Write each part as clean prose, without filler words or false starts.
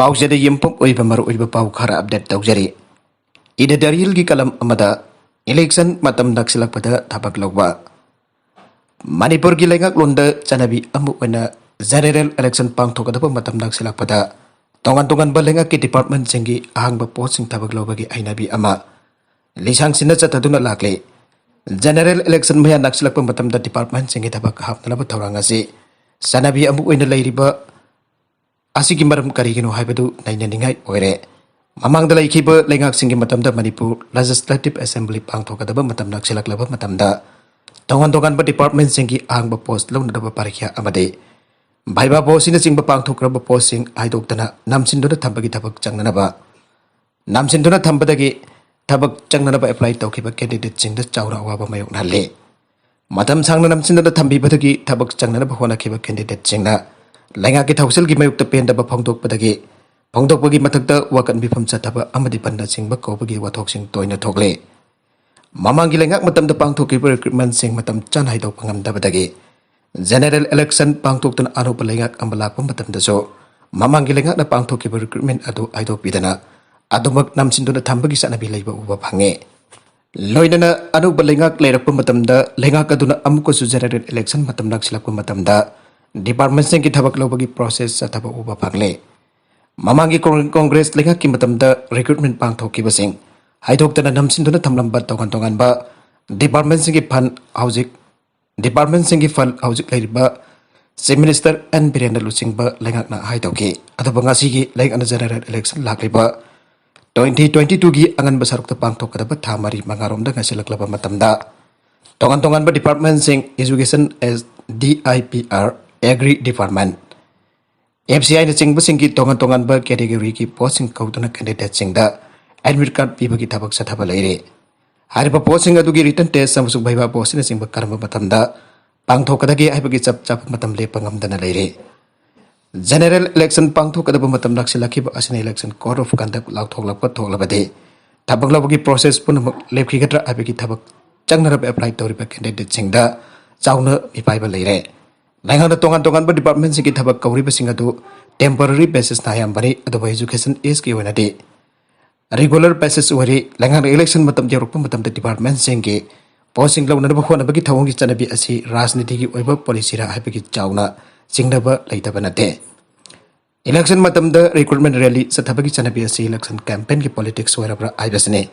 पाउजेद यमपुम ओइबा मरु ओइबा पाउ खरा अपडेट तौजरी इडिटोरियल की कलम अमदा इलेक्शन मतम नक्सलकपदा थबक लौबा मणिपुर की लेंगक लोंद चनबी अमु ओइना जनरल इलेक्शन पांगथोकदब मतम नक्सलकपदा तोंगन तोंगन बलेंगा की डिपार्टमेंट सिंगी आहंग पोस्ट सिंग थबक लौबगी आइनाबी अमा लिसांग सिन चतदुना लाकले जनरल इलेक्शन मया नक्सलकप मतम द डिपार्टमेंट सिंगी थबक हापनब थौरांगासी सनबी अमु ओइना लेरिबा असिगी मरम करिगिनो हाइबदु नाइननिंगाई ओइरे ममांगदा लैखिबा लेंगाकसिंगी मतमदा मणिपुर लेजिस्लेटिव असेंबली पांगथोकदबा मतम नक्सलकलबा मतमदा तोंगन तोंगन डिपार्टमेंट सिंगी आहंग पोस्ट लौनदबा पारिख्या अमदे भाइबा पोस्टिन चिंबा पांगथोकरबा पोस्टिंग आइदोक्तना नामसिंदुना थंबगी थबक चंगनबा नामसिंदुना थंबदगी थबक चंगनबा अप्लाई तौखिबा कैंडिडेट सिंगदा चाउरा अवाबा मायोकनाले मतम सांगना नामसिंदुना थंबीबदगी थबक चंगनबा होनाखिबा कैंडिडेट सिंगना लैंगा की थौसल की मयुक्त पेंदबा फोंदोकपदगी फोंदोकपगी मथक्ता वाकन बिफम चथबा अमदि पन्ना सिंगबा कौबगी वाथोकसिंग तोइना थोकले ममांगी लेंगाक मतमदा पांगथोकिबा रिक्रूटमेंट सिंग मतम चान हाइदोक पंगमदबदगी जनरल इलेक्शन पांगथोक्तुना आरोप लेंगाक अमलाकपा मतमदसो ममांगी लेंगाकना पांगथोकिबा रिक्रूटमेंट अदु आइदोकपिदना अदुमक नामसिंदुना थंबगी सनबी लैबा उबा फंगे लोइनना अनुब लेंगाक लेरकपा मतमदा लेंगाक अदुना अमुकसु जनरल इलेक्शन मतम नक्सलकपा मतमदा डिपार्टमेंट सिंग की थबक लौबगी प्रोसेस चथबा उबा फंगले ममांगी कांग्रेस लेंगाक की मतमदा रिक्रूटमेंट पांगथोकिबसिंग हाइदोक्तना नामसिंदुना थमलंबा तोगन तोगनबा डिपार्टमेंट सिंग की फंड हाउजिक डिपार्टमेंट सिंग की फंड हाउजिक लेरिबा चीफ मिनिस्टर एन बीरेंद्र लुचिंगबा लेंगाकना हाइदोकी अदुबा ngasiगी लेंगाकना जनरल इलेक्शन लाक्लिबा 2022 की अंगनबा सरुकता पांगथोकदबा था मरी मंगारोमदा ngasilaklaba matamda तोगन तोगनबा डिपार्टमेंट सिंग एजुकेशन एस DIPR एग्री डिपार्टमेंट FCI ने चिंग सिंग की तोगन तोगन ब कैटेगरी की पोस्टिंग कौदुना कैंडिडेट सिंग दा एडमिट कार्ड पीबगी थबक सथबा लेरे हारिबा posting अदुगी written test समसु viva posting सिंग करम मतमदा पांगथोकदगी हाइबगी चप चप मतम लेप ngamdana लेरे जनरल इलेक्शन पांगथोकदब मतम नक्सलखिबा असिन इलेक्शन कोड ऑफ कंडक्ट लाउथोकलप थोकलबदे थबक लबगी प्रोसेस पुनमक लेपखिगद्रा हाइबगी थबक चंगनरब अप्लाई तौरिबा कैंडिडेट सिंग दा चाउना मिपाइबा लेरे लैंगाना तोंगन तोंगन डिपार्टमेंट सिंग की थबक कौरिबसिंग अदु टेम्पररी बेसिस नायामबरी अदुबा एजुकेशन एज की वनदे रेगुलर बेसिस वरी लैंगाना इलेक्शन मतम जेरुप मतम डिपार्टमेंट सिंग के पोस्टिंग लौनबा होनबगी थवंगी चनबी असि राजनीति की ओइबा पॉलिसी रा हाइबगी चाउना चिंगनबा लैतबा नते इलेक्शन मतम रिक्रूटमेंट रैली सथबगी चनबी असि इलेक्शन कैंपेन की पॉलिटिक्स वरबरा आइबसने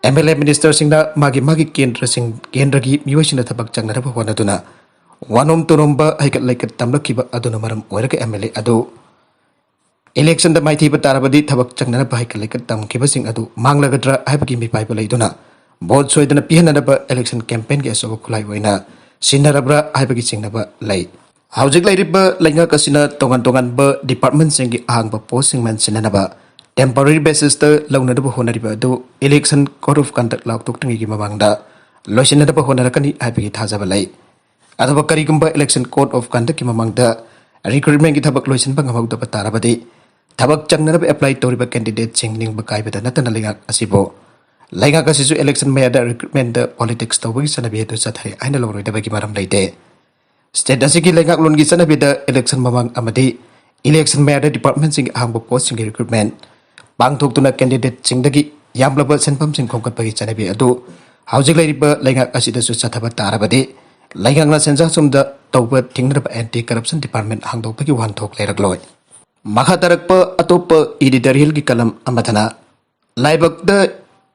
MLA मिनिस्टर सिंगना मागी केंद्र की मियोसिन थबक चंगनबा होनदुना वानोम तुनोंबा हाइकट लाइकट तमलखिबा अदुना मरम ओइरके MLA अदु इलेक्शन द माइथीबा तारबदी थबक चंगनबा हाइकट लाइकट तमखिबसिंग अदु मांगलगद्रा हाइबगी मिपाइबा लैदुना भोट सोइदना पिहननबा इलेक्शन कैंपेन के असोब खुलाई ओइना सिनरबरा हाइबगी चिंगनबा लै हाउजिक लाइरिबा लैंगा कसिना तोंगन तोंगन ब डिपार्टमेंट सिंगी आहंगबा पोस्टिंग मेंसिननबा टेम्पररी बेसिस त लौनदबा होनरिबा अदु इलेक्शन कोड ऑफ कंडक्ट लाउथोक्तंगी की ममांगदा लोइसिनदबा होनरकनी हाइबगी थाजबा लै अदुबा करिगुंबा इलेक्शन कोड ऑफ कंडक्ट की ममांगदा रिक्रूटमेंट की थबक लोइसिनबा ngamaudaba तारबदी थबक चंगनबा अप्लाई तौरिबा कैंडिडेट सिंग निंगबा काइबदा नतना लेंगाक असिबो लेंगाक असिसु इलेक्शन मयादा रिक्रूटमेंट द पॉलिटिक्स तौबगी सनबी हेतु चथारे आइना लौरोइदबगी मरम लैते स्टेट असिगी लेंगाक लोनगी सनबी द इलेक्शन ममांग अमदी इलेक्शन मयादा डिपार्टमेंट सिंग आहंगबा पोस्ट सिंग रिक्रूटमेंट पांगथोक्तुना कैंडिडेट सिंगदगी यामलबा सेनफम सिंग खोंगकटबगी चनबी अदु हाउजिक लैरिबा लेंगाक असिदसु चथबा तारबदी लैंगाकना सेंजा सुमदा तौबा थिंगनरबा एंटी करप्शन डिपार्टमेंट हांगदोकबगी वानथोक लेरगलोय मखा तरकपा अतोप एडिटोरियल की कलम अमदना लाइबक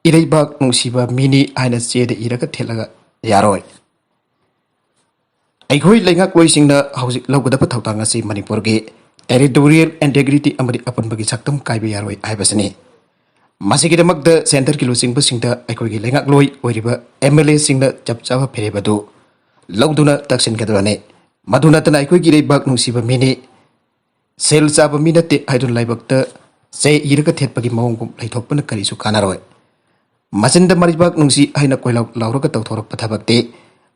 इरेबाक नुसीबा मिनी आइना चेद इरगा थेलगा यारोय अखोई लेंगाक लोइसिंगना हाउजिक लौगदबा थौतांग असि मणिपुर के टेरिटोरियल इंटेग्रिटी अमदि अपनबगी सक्तम काइबा यारोय हाइबसने मसिगिदमक सेंटर की लुचिंगबसिंगदा अखोई लेंगाक लोइ ओइरिबा MLA सिंगना चपचाबा फेरेबदु लौदुना तक्सिनगदबने मधुनतना अखोई इरेबाक नुसीबा मिनी सेल चाबा मिनते हाइदुन लाइबक से इरगा थेटपगी मवंगुम लैथोकपना करिसु कानारोय मसिंदा मरिबाक नुसी हाइना कोइलाउ लाउरगा तौथोरक थबकते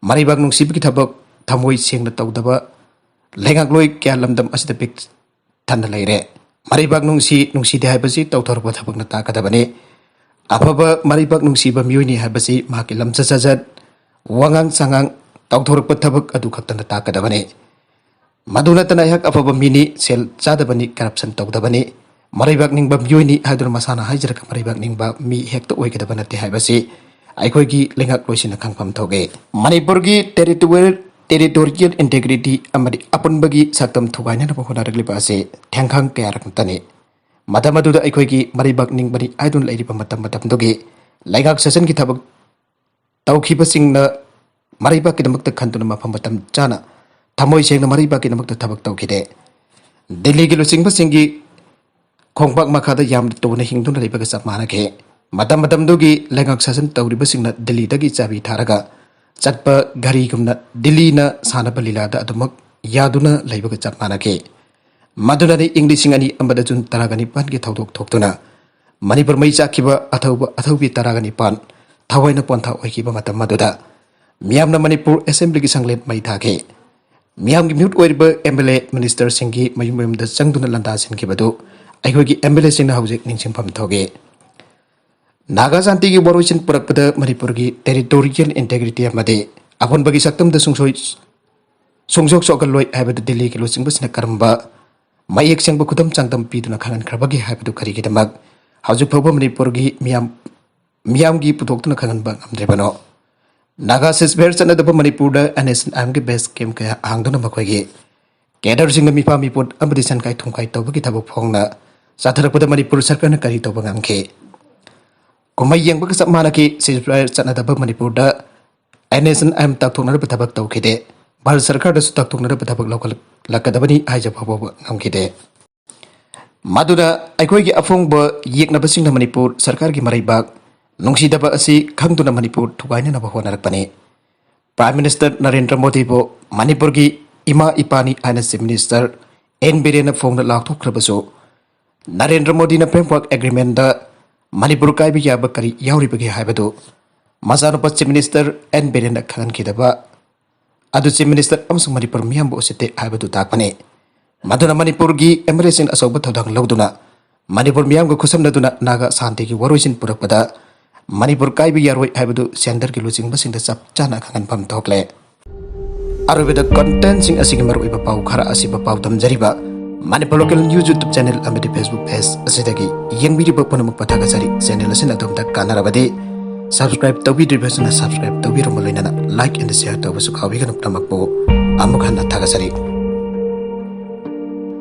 मरिबाक नुसीबगी थबक थमोइ सेंगना तौदबा लेंगाक लोइ क्या लमदम असिदा पिक थन्ना लैरे मरिबाक नुसीदे हाइबसि तौथोरक थबकना ताकदबने अफबा मरिबाक नुसीबा मियोइनी हाइबसि माकी लमचचजत वांगांग सांगांग तौथोरक थबक अदु खक्तना ताकदबने मधुनतना यक अफब मिनी सेल चादबनी करप्शन तौदबनी मरैबाक निंबा मियोइनी हाइदुन मसाना हाइजरक मरैबाक निंबा मी हेक्ट ओइगदबा नते हाइबसी अखोइगी लेंगाक लोइसिना खंगफम थोगे मणिपुरगी टेरिटोरियल इंटेग्रिटी अमदि अपुनबगी सक्तम थुगाइना नबो होनारगलिबा असे थ्यांखांग कयारकतने मदमदुदा अखोइगी मरैबाक निंबनी हाइदुन लैरिबा मतम लेंगाक सेशन की थबक तौखिबसिंगना मरैबाक किदमकत खंतुना मफम मतम चाना थमोइ सेंगना मरैबाक किदमकत थबक तौखिदे दिल्ली की लुसिंगबसिंगी खोंगबाक मखादा याम तोना हिंदुना लेबगा चप मानके मतम लेंगाक सेशन तौरिबसिंगना दिल्ली दगी चाबी थारगा चटप घरीगुमना दिल्लीना सानब लीलादा अदुमक यादुना लेबगा चप मानके मदुनानि इंग्लिशिंग अनि अम्बदा जुन तरागनि पान के थौदोक थोक्तुना मणिपुर मई चाखिबा अथौबी तरागनि पान थवैना पोंथा ओइखिबा मतम मदुदा मियामना मणिपुर असेंबली की संगलेट मई थाके मियाम की म्यूट ओइरबा एमएलए मिनिस्टर सिंगी मयुमयुमदा चंगदुना लंदा सिनखिबदु अखोइगी एमएलए सिंगना हौजिक निंसिंफम थोगे नागा जानती की वरोइसिन पुरकपदा मणिपुर की टेरिटोरियल इंटेग्रिटी अमदे अपुनबगी सक्तमदा सुंगसोक सोगलोय हाइबदु दिल्ली की लुसिंगबसिना करमबा मयेक सेंगबा खुदम चांगदम पीदुना खंगनखरबगी हाइबदु खरिगिदमक हौजिक फौबा मणिपुर की मियाम की पुथोक्तुना खंगनबा नमद्रेबनो नागा सिस्बेर चनदबा मणिपुर एनएसएम के बेस कैम कया हांगदुना मखोइगी केडर सिंग मिपा मिपुट अमदि सनकाई थुंकाई तौबगी थबक फोंगना साथरपदा मणिपुर सरकारना करी तौबा ngamखे कुमई यंगबग सब मानकी सिस्बेर चनदबा मणिपुर एनएसएम ताकथोकनरबा थबक तौखिदे भारत सरकार दसु ताकथोकनरबा थबक लौखलकदबनी हाइजफाबो ngamखिदे मदुदा अखोइगी अफोंगबा येकनबसिंगना मणिपुर सरकार की मरैबाक नुंगसीदबा असि खंगदुना मणिपुर थुगाइननबा होनारकपने प्राइम मिनिस्टर नरेंद्र मोदी बो मणिपुर की इमा इपानी आइना चीफ मिनिस्टर एन बिरेन फोंगना लाथोखरबसु नरेंद्र मोदी ना फ्रेमवर्क एग्रीमेंट मणिपुर कायबि याबा करी यावरिबगे हाइबदु मसानुपा चीफ मिनिस्टर एन बिरेन खंगनखिदबा अदु चीफ मिनिस्टर अमसुंग मणिपुर मियामबो उसिते हाइबदु ताकपने मदुना मणिपुर की एमरेसिन असौब थौदांग लौदुना मणिपुर मियामगो खुसमनदुना नागा शांति की वरोइसिन पुरकपदा मणिपुर कायबि यारोइ हाइबदु सेंटर की लुचिंगबसिंगदा चप चाना खंगनफम थोकले अरुबेदा कंटेंट सिंग असिगी मरुइबा पाउ खरा असिबा पाउ तमजरिबा Manipur local news YouTube channel अमदि फेसबुक पेज असिदगी यंगबिरिबा पुनमुक पथागसरी चैनल असिन अदुमदा कानरबदे सब्सक्राइब तौबिद्रिबसना सब्सक्राइब तौबिरम लोइनना लाइक एंड शेयर तौबसु खाविगन नमकपो अमुक हन्ना थागसरी।